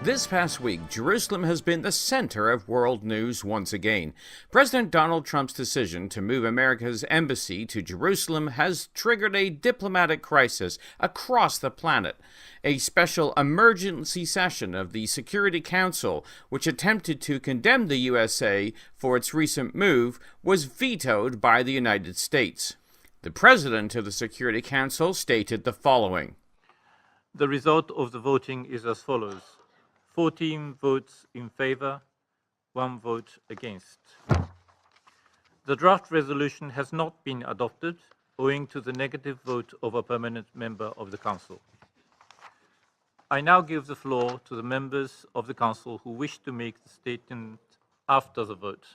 This past week, Jerusalem has been the center of world news once again. President Donald Trump's decision to move America's embassy to Jerusalem has triggered a diplomatic crisis across the planet. A special emergency session of the Security Council, which attempted to condemn the USA for its recent move, was vetoed by the United States. The president of the Security Council stated the following. The result of the voting is as follows. 14 votes in favor, 1 vote against. The draft resolution has not been adopted owing to the negative vote of a permanent member of the Council. I now give the floor to the members of the Council who wish to make the statement after the vote.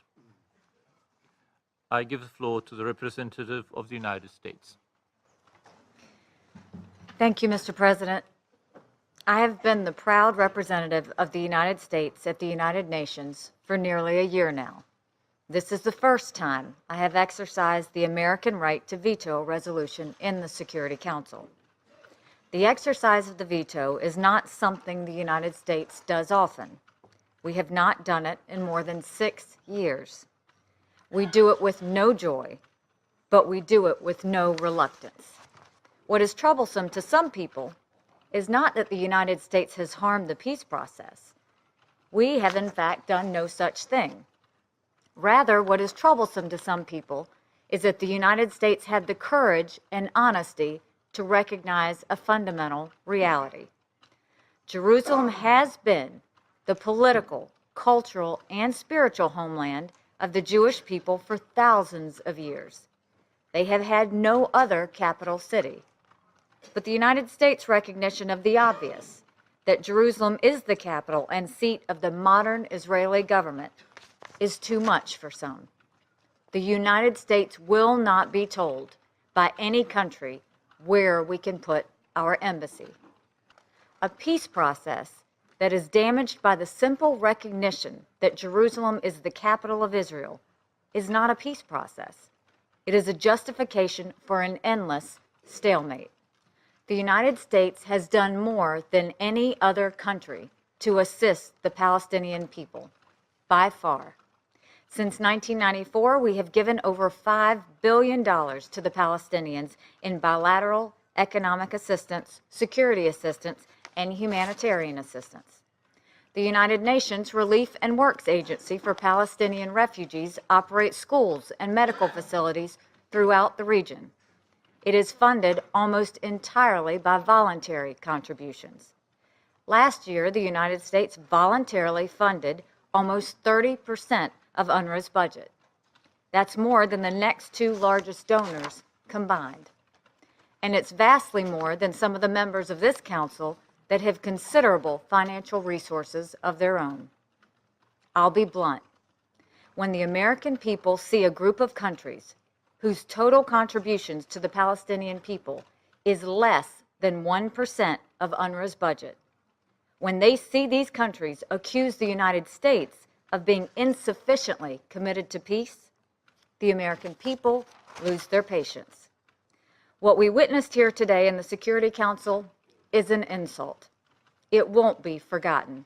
I give the floor to the representative of the United States. Thank you, Mr. President. I have been the proud representative of the United States at the United Nations for nearly a year now. This is the first time I have exercised the American right to veto a resolution in the Security Council. The exercise of the veto is not something the United States does often. We have not done it in more than 6 years. We do it with no joy, but we do it with no reluctance. What is troublesome to some people is not that the United States has harmed the peace process. We have in fact done no such thing. Rather, what is troublesome to some people is that the United States had the courage and honesty to recognize a fundamental reality. Jerusalem has been the political, cultural, and spiritual homeland of the Jewish people for thousands of years. They have had no other capital city. But the United States' recognition of the obvious, that Jerusalem is the capital and seat of the modern Israeli government, is too much for some. The United States will not be told by any country where we can put our embassy. A peace process that is damaged by the simple recognition that Jerusalem is the capital of Israel is not a peace process. It is a justification for an endless stalemate. The United States has done more than any other country to assist the Palestinian people, by far. Since 1994, we have given over $5 billion to the Palestinians in bilateral economic assistance, security assistance, and humanitarian assistance. The United Nations Relief and Works Agency for Palestinian Refugees operates schools and medical facilities throughout the region. It is funded almost entirely by voluntary contributions. Last year, the United States voluntarily funded almost 30% of UNRWA's budget. That's more than the next 2 largest donors combined. And it's vastly more than some of the members of this council that have considerable financial resources of their own. I'll be blunt. When the American people see a group of countries whose total contributions to the Palestinian people is less than 1% of UNRWA's budget, when they see these countries accuse the United States of being insufficiently committed to peace, the American people lose their patience. What we witnessed here today in the Security Council is an insult. It won't be forgotten.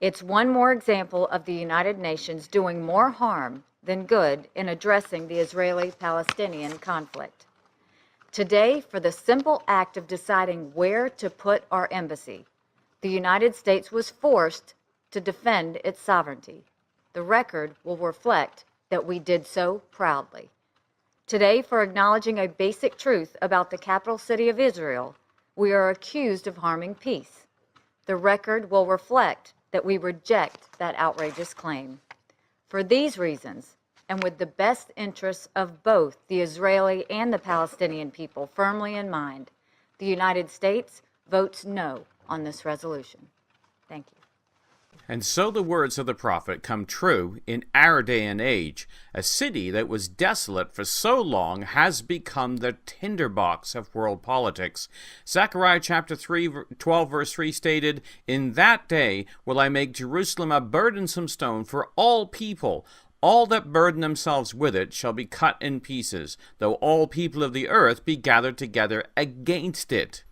It's one more example of the United Nations doing more harm than good in addressing the Israeli-Palestinian conflict. Today, for the simple act of deciding where to put our embassy, the United States was forced to defend its sovereignty. The record will reflect that we did so proudly. Today, for acknowledging a basic truth about the capital city of Israel, we are accused of harming peace. The record will reflect that we reject that outrageous claim. For these reasons, and with the best interests of both the Israeli and the Palestinian people firmly in mind, the United States votes no on this resolution. Thank you. And so the words of the prophet come true in our day and age. A city that was desolate for so long has become the tinderbox of world politics. Zechariah chapter 12 verse 3 stated, "In that day will I make Jerusalem a burdensome stone for all people. All that burden themselves with it shall be cut in pieces, though all people of the earth be gathered together against it."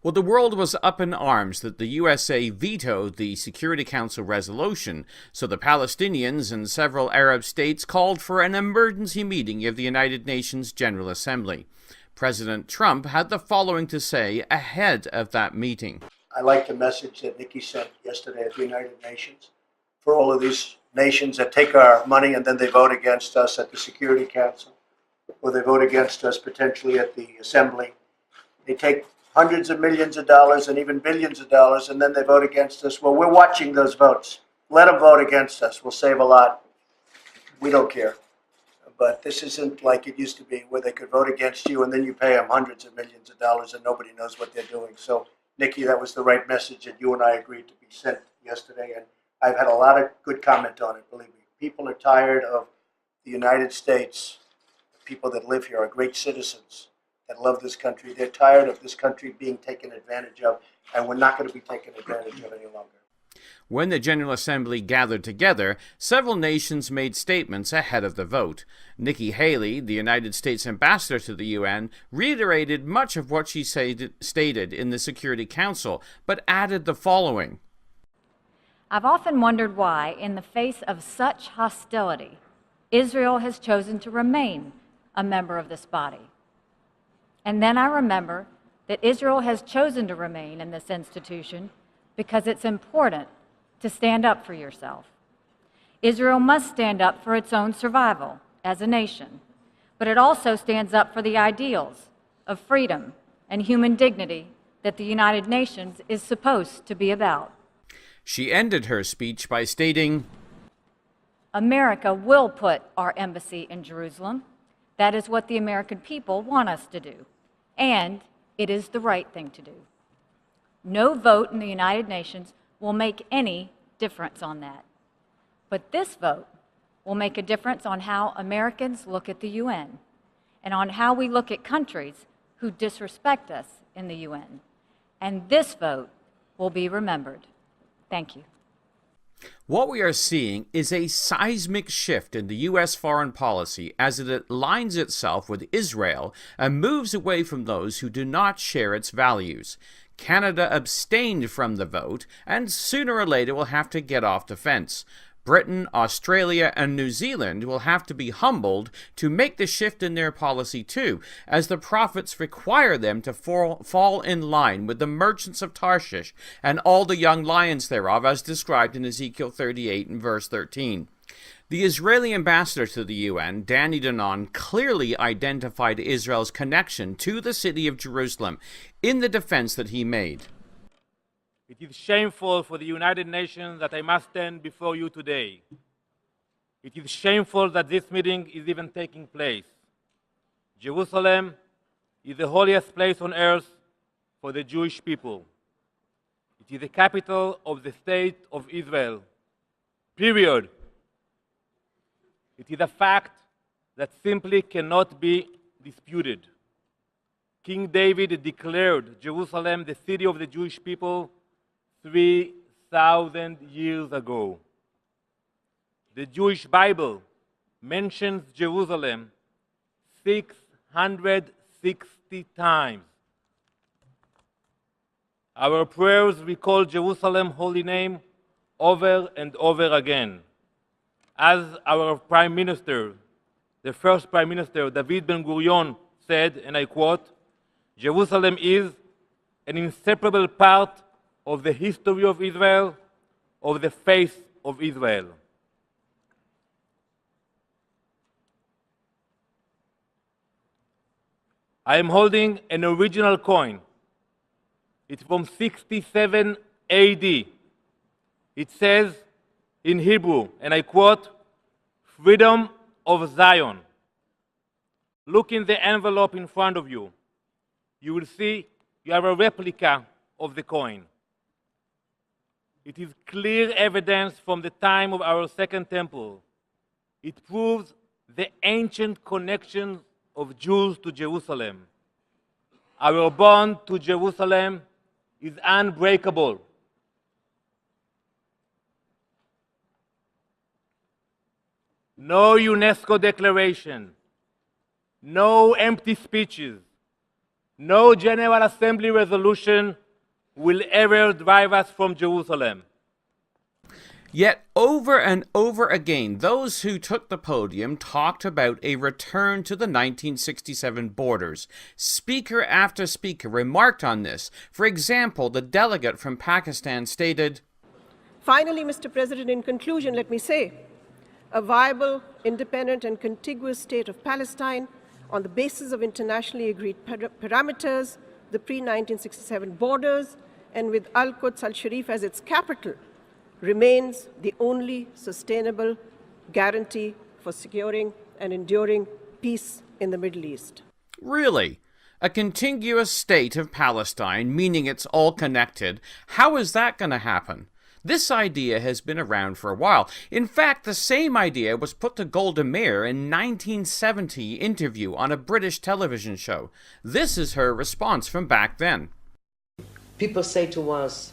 Well, the world was up in arms that the USA vetoed the Security Council resolution, so the Palestinians and several Arab states called for an emergency meeting of the United Nations General Assembly. President Trump had the following to say ahead of that meeting. I like the message that Nikki sent yesterday at the United Nations for all of these nations that take our money and then they vote against us at the Security Council, or they vote against us potentially at the Assembly. They take hundreds of millions of dollars and even billions of dollars, and then they vote against us. Well, we're watching those votes. Let them vote against us. We'll save a lot. We don't care. But this isn't like it used to be, where they could vote against you and then you pay them hundreds of millions of dollars and nobody knows what they're doing. So, Nikki, that was the right message that you and I agreed to be sent yesterday, and I've had a lot of good comment on it, believe me. People are tired of the United States. People that live here are great citizens that love this country. They're tired of this country being taken advantage of, and we're not going to be taken advantage of any longer. When the General Assembly gathered together, several nations made statements ahead of the vote. Nikki Haley, the United States ambassador to the UN, reiterated much of what she stated in the Security Council, but added the following. I've often wondered why, in the face of such hostility, Israel has chosen to remain a member of this body. And then I remember that Israel has chosen to remain in this institution because it's important to stand up for yourself. Israel must stand up for its own survival as a nation, but it also stands up for the ideals of freedom and human dignity that the United Nations is supposed to be about. She ended her speech by stating, America will put our embassy in Jerusalem. That is what the American people want us to do, and it is the right thing to do. No vote in the United Nations will make any difference on that. But this vote will make a difference on how Americans look at the UN and on how we look at countries who disrespect us in the UN. And this vote will be remembered. Thank you. What we are seeing is a seismic shift in the U.S. foreign policy as it aligns itself with Israel and moves away from those who do not share its values. Canada abstained from the vote and sooner or later will have to get off the fence. Britain, Australia, and New Zealand will have to be humbled to make the shift in their policy too, as the prophets require them to fall in line with the merchants of Tarshish and all the young lions thereof, as described in Ezekiel 38 and verse 13. The Israeli ambassador to the UN, Danny Danon, clearly identified Israel's connection to the city of Jerusalem in the defense that he made. It is shameful for the United Nations that I must stand before you today. It is shameful that this meeting is even taking place. Jerusalem is the holiest place on earth for the Jewish people. It is the capital of the state of Israel. Period. It is a fact that simply cannot be disputed. King David declared Jerusalem the city of the Jewish people 3,000 years ago. The Jewish Bible mentions Jerusalem 660 times. Our prayers recall Jerusalem's holy name over and over again. As our Prime Minister, the first Prime Minister, David Ben-Gurion, said, and I quote, Jerusalem is an inseparable part of the history of Israel, of the faith of Israel. I am holding an original coin. It's from 67 AD. It says in Hebrew, and I quote, Freedom of Zion. Look in the envelope in front of you. You will see you have a replica of the coin. It is clear evidence from the time of our Second Temple. It proves the ancient connection of Jews to Jerusalem. Our bond to Jerusalem is unbreakable. No UNESCO declaration, no empty speeches, No General Assembly resolution will ever drive us from Jerusalem. Yet over and over again, those who took the podium talked about a return to the 1967 borders. Speaker after speaker remarked on this. For example, the delegate from Pakistan stated, "Finally, Mr. President, in conclusion, let me say, a viable, independent and contiguous state of Palestine on the basis of internationally agreed parameters, the pre-1967 borders, and with Al-Quds al-Sharif as its capital, remains the only sustainable guarantee for securing and enduring peace in the Middle East." Really? A contiguous state of Palestine, meaning it's all connected? How is that going to happen? This idea has been around for a while. In fact, the same idea was put to Golda Meir in 1970 interview on a British television show. This is her response from back then. People say to us,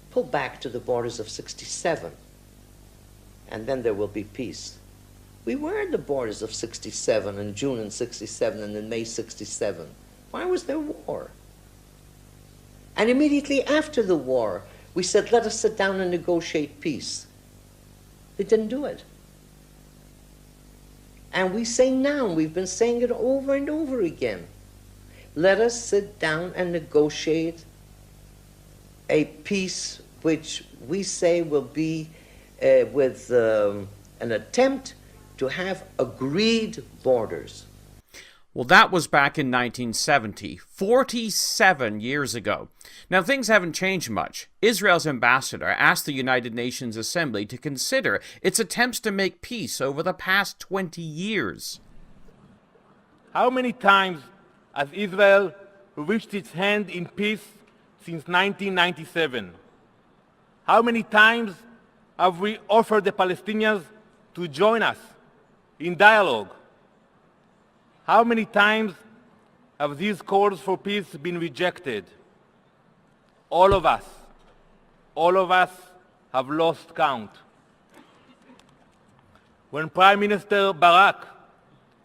pull back to the borders of 67, and then there will be peace. We were in the borders of 67 in June in 67 and in May 67. Why was there war? And immediately after the war, we said, let us sit down and negotiate peace. They didn't do it. And we say now, we've been saying it over and over again, let us sit down and negotiate a peace which we say will be with an attempt to have agreed borders. Well, that was back in 1970, 47 years ago. Now, things haven't changed much. Israel's ambassador asked the United Nations Assembly to consider its attempts to make peace over the past 20 years. How many times has Israel reached its hand in peace since 1997? How many times have we offered the Palestinians to join us in dialogue? How many times have these calls for peace been rejected? All of us have lost count. When Prime Minister Barak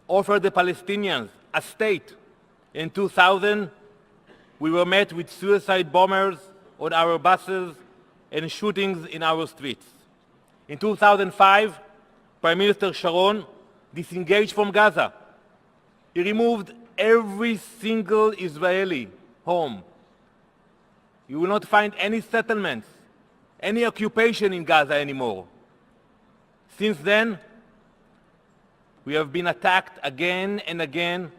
offered the Palestinians a state in 2000, we were met with suicide bombers on our buses and shootings in our streets. In 2005, Prime Minister Sharon disengaged from Gaza. He removed every single Israeli home. You will not find any settlements, any occupation in Gaza anymore. Since then, we have been attacked again and again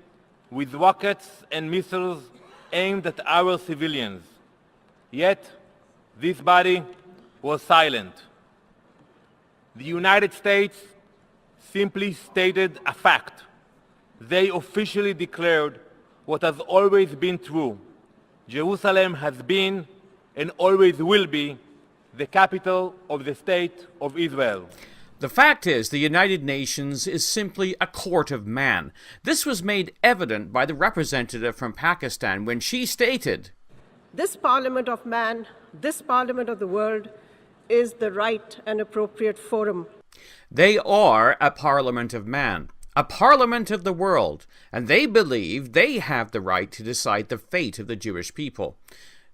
with rockets and missiles aimed at our civilians. Yet, this body was silent. The United States simply stated a fact. They officially declared what has always been true. Jerusalem has been and always will be the capital of the State of Israel. The fact is, the United Nations is simply a court of man. This was made evident by the representative from Pakistan when she stated, "This parliament of man, this parliament of the world, is the right and appropriate forum." They are a parliament of man, a parliament of the world, and they believe they have the right to decide the fate of the Jewish people.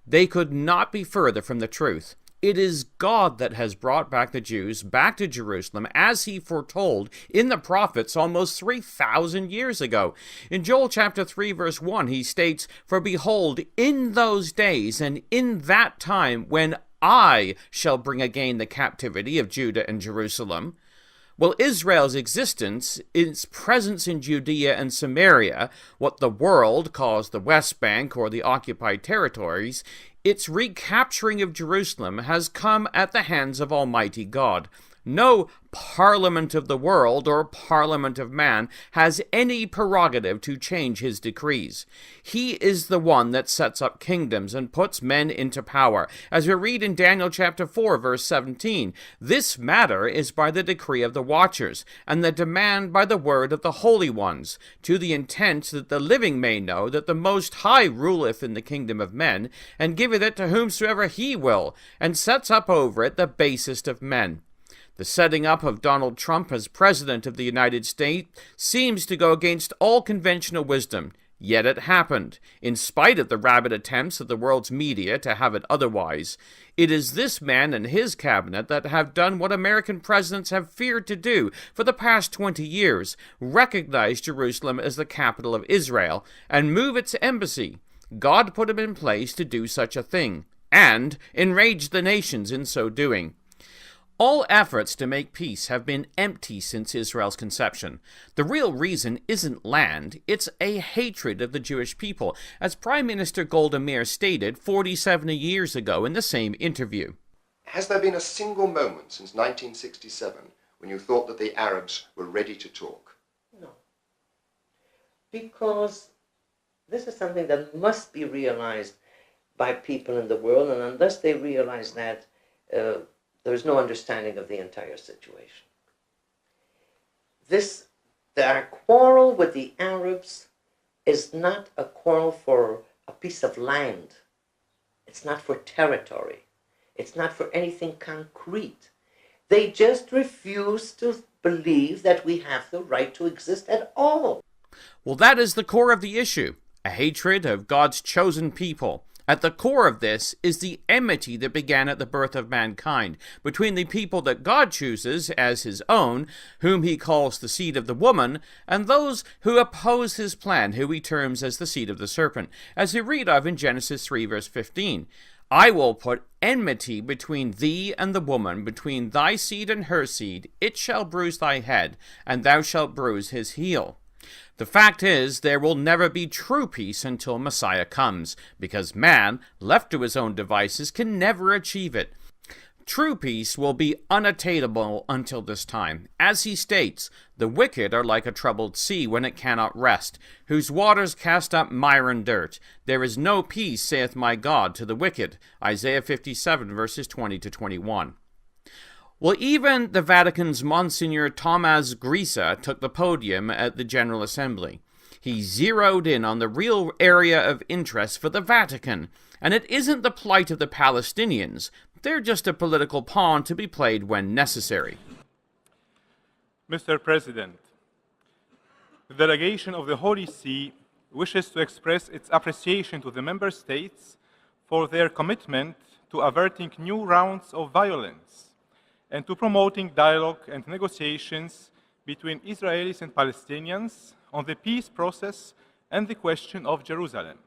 They could not be further from the truth. It is God that has brought back the Jews back to Jerusalem as he foretold in the prophets almost 3,000 years ago. In Joel chapter 3 verse 1 he states, "For behold, in those days and in that time when I shall bring again the captivity of Judah and Jerusalem." Well, Israel's existence, its presence in Judea and Samaria, what the world calls the West Bank or the occupied territories, its recapturing of Jerusalem has come at the hands of Almighty God. No parliament of the world or parliament of man has any prerogative to change his decrees. He is the one that sets up kingdoms and puts men into power. As we read in Daniel chapter 4, verse 17, "This matter is by the decree of the watchers, and the demand by the word of the holy ones, to the intent that the living may know that the Most High ruleth in the kingdom of men, and giveth it to whomsoever he will, and sets up over it the basest of men." The setting up of Donald Trump as President of the United States seems to go against all conventional wisdom. Yet it happened, in spite of the rabid attempts of the world's media to have it otherwise. It is this man and his cabinet that have done what American presidents have feared to do for the past 20 years, recognize Jerusalem as the capital of Israel and move its embassy. God put him in place to do such a thing, and enraged the nations in so doing. All efforts to make peace have been empty since Israel's conception. The real reason isn't land, it's a hatred of the Jewish people, as Prime Minister Golda Meir stated 47 years ago in the same interview. Has there been a single moment since 1967 when you thought that the Arabs were ready to talk? No. Because this is something that must be realized by people in the world, and unless they realize that, there is no understanding of the entire situation. Our quarrel with the Arabs is not a quarrel for a piece of land. It's not for territory. It's not for anything concrete. They just refuse to believe that we have the right to exist at all. Well, that is the core of the issue, a hatred of God's chosen people. At the core of this is the enmity that began at the birth of mankind, between the people that God chooses as his own, whom he calls the seed of the woman, and those who oppose his plan, who he terms as the seed of the serpent, as we read of in Genesis 3 verse 15. I will put enmity between thee and the woman, between thy seed and her seed. It shall bruise thy head, and thou shalt bruise his heel. The fact is, there will never be true peace until Messiah comes, because man, left to his own devices, can never achieve it. True peace will be unattainable until this time. As he states, the wicked are like a troubled sea when it cannot rest, whose waters cast up mire and dirt. There is no peace, saith my God, to the wicked. Isaiah 57, verses 20 to 21. Well, even the Vatican's Monsignor Thomas Grisa took the podium at the General Assembly. He zeroed in on the real area of interest for the Vatican, and it isn't the plight of the Palestinians. They're just a political pawn to be played when necessary. Mr. President, the delegation of the Holy See wishes to express its appreciation to the member states for their commitment to averting new rounds of violence and to promoting dialogue and negotiations between Israelis and Palestinians on the peace process and the question of Jerusalem.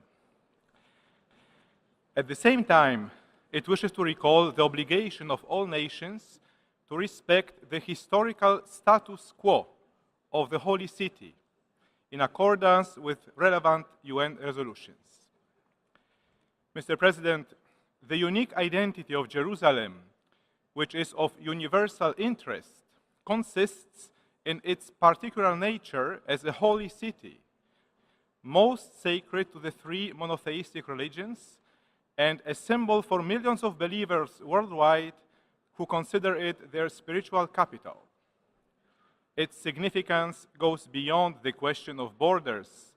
At the same time, it wishes to recall the obligation of all nations to respect the historical status quo of the Holy City in accordance with relevant UN resolutions. Mr. President, the unique identity of Jerusalem, which is of universal interest, consists in its particular nature as a holy city, most sacred to the three monotheistic religions, and a symbol for millions of believers worldwide who consider it their spiritual capital. Its significance goes beyond the question of borders,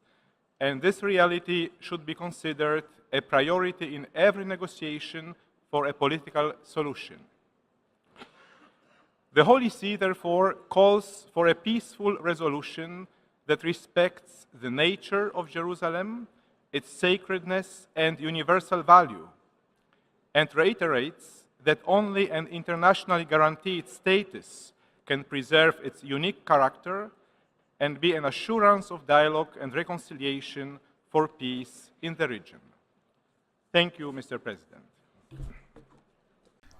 and this reality should be considered a priority in every negotiation for a political solution. The Holy See, therefore, calls for a peaceful resolution that respects the nature of Jerusalem, its sacredness and universal value, and reiterates that only an internationally guaranteed status can preserve its unique character and be an assurance of dialogue and reconciliation for peace in the region. Thank you, Mr. President.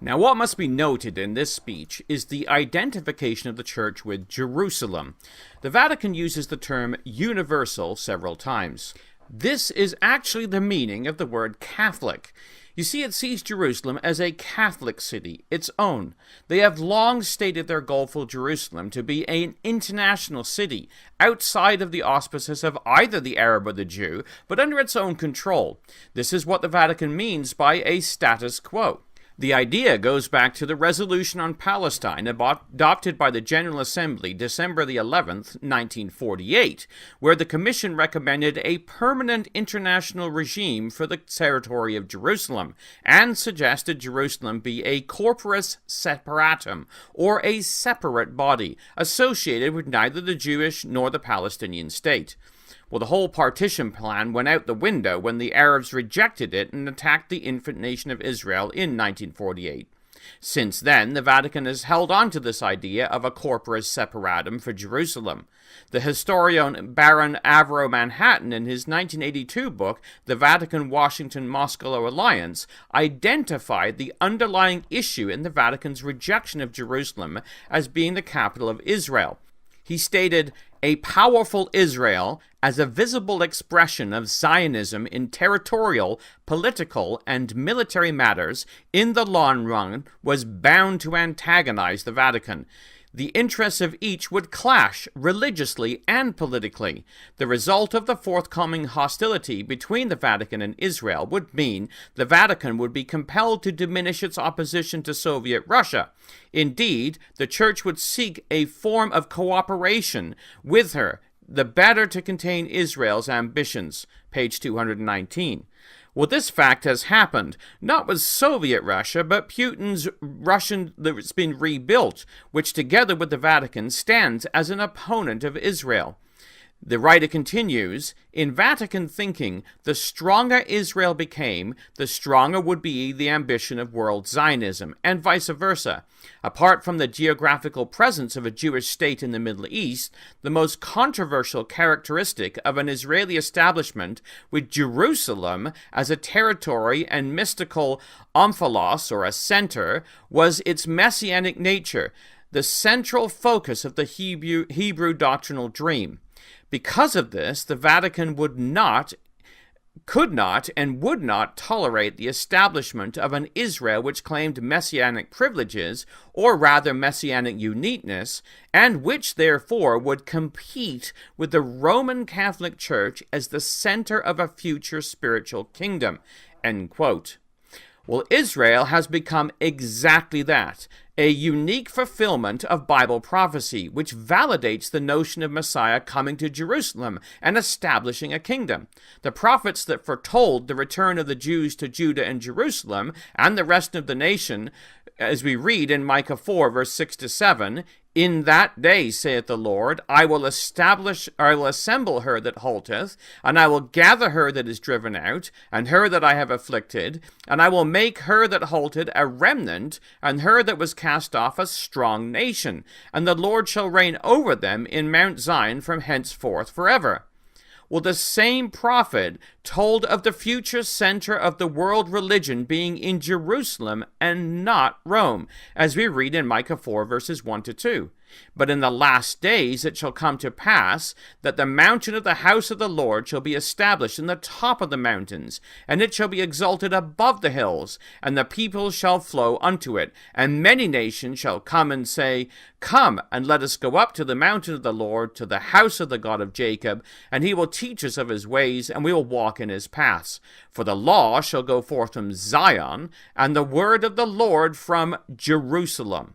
Now, what must be noted in this speech is the identification of the Church with Jerusalem. The Vatican uses the term universal several times. This is actually the meaning of the word Catholic. You see, it sees Jerusalem as a Catholic city, its own. They have long stated their goal for Jerusalem to be an international city, outside of the auspices of either the Arab or the Jew, but under its own control. This is what the Vatican means by a status quo. The idea goes back to the resolution on Palestine adopted by the General Assembly December the 11th, 1948, where the Commission recommended a permanent international regime for the territory of Jerusalem and suggested Jerusalem be a corporis separatum, or a separate body, associated with neither the Jewish nor the Palestinian state. Well, the whole partition plan went out the window when the Arabs rejected it and attacked the infant nation of Israel in 1948. Since then, the Vatican has held on to this idea of a corpus separatum for Jerusalem. The historian Baron Avro Manhattan, in his 1982 book, The Vatican-Washington-Moscow Alliance, identified the underlying issue in the Vatican's rejection of Jerusalem as being the capital of Israel. He stated, "A powerful Israel, as a visible expression of Zionism in territorial, political, and military matters, in the long run, was bound to antagonize the Vatican. The interests of each would clash religiously and politically. The result of the forthcoming hostility between the Vatican and Israel would mean the Vatican would be compelled to diminish its opposition to Soviet Russia. Indeed, the Church would seek a form of cooperation with her, the better to contain Israel's ambitions." Page 219. Well, this fact has happened, not with Soviet Russia, but Putin's Russian that's been rebuilt, which together with the Vatican stands as an opponent of Israel. The writer continues, "In Vatican thinking, the stronger Israel became, the stronger would be the ambition of world Zionism, and vice versa. Apart from the geographical presence of a Jewish state in the Middle East, the most controversial characteristic of an Israeli establishment with Jerusalem as a territory and mystical omphalos, or a center, was its messianic nature, the central focus of the Hebrew doctrinal dream. Because of this, the Vatican could not, and would not tolerate the establishment of an Israel which claimed messianic privileges, or rather messianic uniqueness, and which therefore would compete with the Roman Catholic Church as the center of a future spiritual kingdom." End quote. Well, Israel has become exactly that, a unique fulfillment of Bible prophecy, which validates the notion of Messiah coming to Jerusalem and establishing a kingdom. The prophets that foretold the return of the Jews to Judah and Jerusalem and the rest of the nation, as we read in Micah 4, verse 6-7, "In that day, saith the Lord, I will assemble her that halteth, and I will gather her that is driven out, and her that I have afflicted, and I will make her that halted a remnant, and her that was cast off a strong nation, and the Lord shall reign over them in Mount Zion from henceforth forever." Well, the same prophet told of the future center of the world religion being in Jerusalem and not Rome, as we read in Micah 4, verses 1-2. "But in the last days it shall come to pass that the mountain of the house of the Lord shall be established in the top of the mountains, and it shall be exalted above the hills, and the people shall flow unto it. And many nations shall come and say, Come, and let us go up to the mountain of the Lord, to the house of the God of Jacob, and he will teach us of his ways, and we will walk in his paths. For the law shall go forth from Zion, and the word of the Lord from Jerusalem."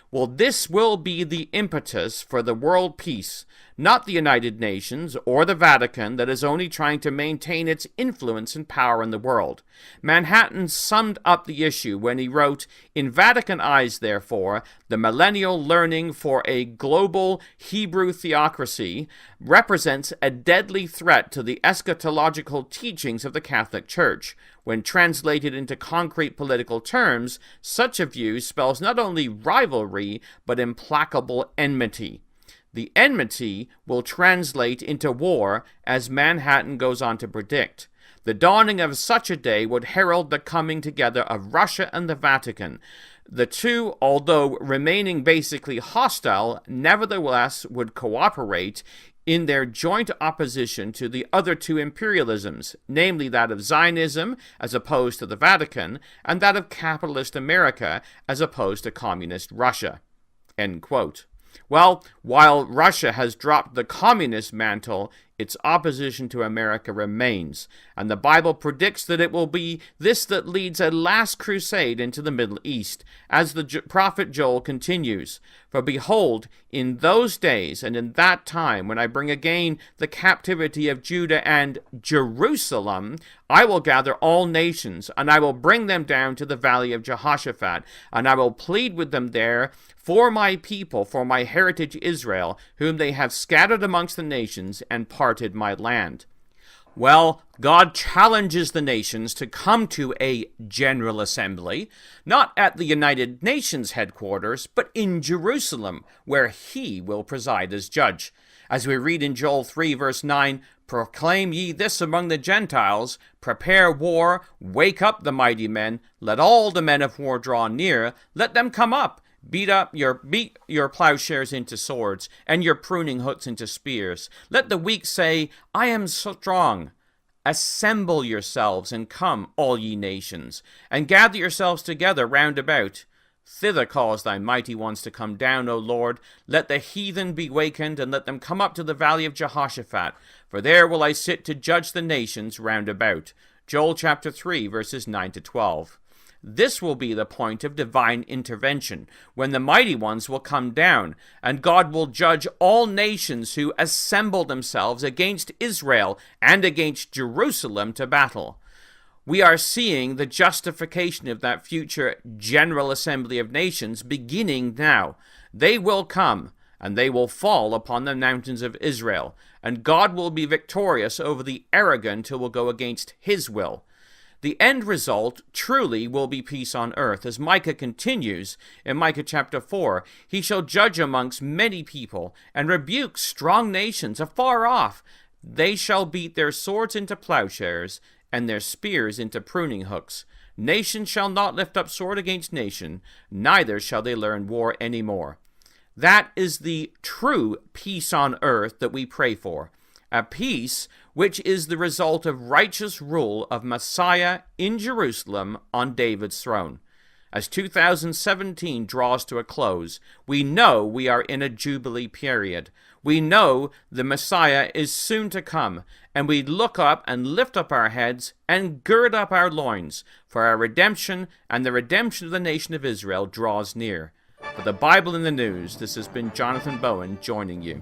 Well, this will be the impetus for the world peace, not the United Nations or the Vatican that is only trying to maintain its influence and power in the world. Manhattan summed up the issue when he wrote, "In Vatican eyes, therefore, the millennial learning for a global Hebrew theocracy represents a deadly threat to the eschatological teachings of the Catholic Church. When translated into concrete political terms, such a view spells not only rivalry, but implacable enmity. The enmity will translate into war, as Manhattan goes on to predict. The dawning of such a day would herald the coming together of Russia and the Vatican. The two, although remaining basically hostile, nevertheless would cooperate in their joint opposition to the other two imperialisms, namely that of Zionism as opposed to the Vatican, and that of capitalist America as opposed to communist Russia." End quote. Well, while Russia has dropped the communist mantle, its opposition to America remains, and the Bible predicts that it will be this that leads a last crusade into the Middle East, as the prophet Joel continues. "For behold, in those days and in that time, when I bring again the captivity of Judah and Jerusalem, I will gather all nations, and I will bring them down to the valley of Jehoshaphat, and I will plead with them there for my people, for my heritage Israel, whom they have scattered amongst the nations and parted departed my land. Well, God challenges the nations to come to a general assembly, not at the United Nations headquarters, but in Jerusalem, where he will preside as judge. As we read in Joel 3, verse 9, "Proclaim ye this among the Gentiles, prepare war, wake up the mighty men, let all the men of war draw near, let them come up, beat your plowshares into swords, and your pruning hooks into spears. Let the weak say, I am strong. Assemble yourselves, and come, all ye nations, and gather yourselves together round about. Thither cause thy mighty ones to come down, O Lord. Let the heathen be wakened, and let them come up to the valley of Jehoshaphat. For there will I sit to judge the nations round about." Joel chapter 3, verses 9 to 12. This will be the point of divine intervention, when the mighty ones will come down, and God will judge all nations who assemble themselves against Israel and against Jerusalem to battle. We are seeing the justification of that future General Assembly of Nations beginning now. They will come, and they will fall upon the mountains of Israel, and God will be victorious over the arrogant who will go against his will. The end result truly will be peace on earth. As Micah continues in Micah chapter 4, he shall judge amongst many people and rebuke strong nations afar off. They shall beat their swords into plowshares and their spears into pruning hooks. Nation shall not lift up sword against nation, neither shall they learn war any more. That is the true peace on earth that we pray for. A peace which is the result of righteous rule of Messiah in Jerusalem on David's throne. As 2017 draws to a close, we know we are in a Jubilee period. We know the Messiah is soon to come, and we look up and lift up our heads and gird up our loins, for our redemption and the redemption of the nation of Israel draws near. For the Bible in the News, this has been Jonathan Bowen joining you.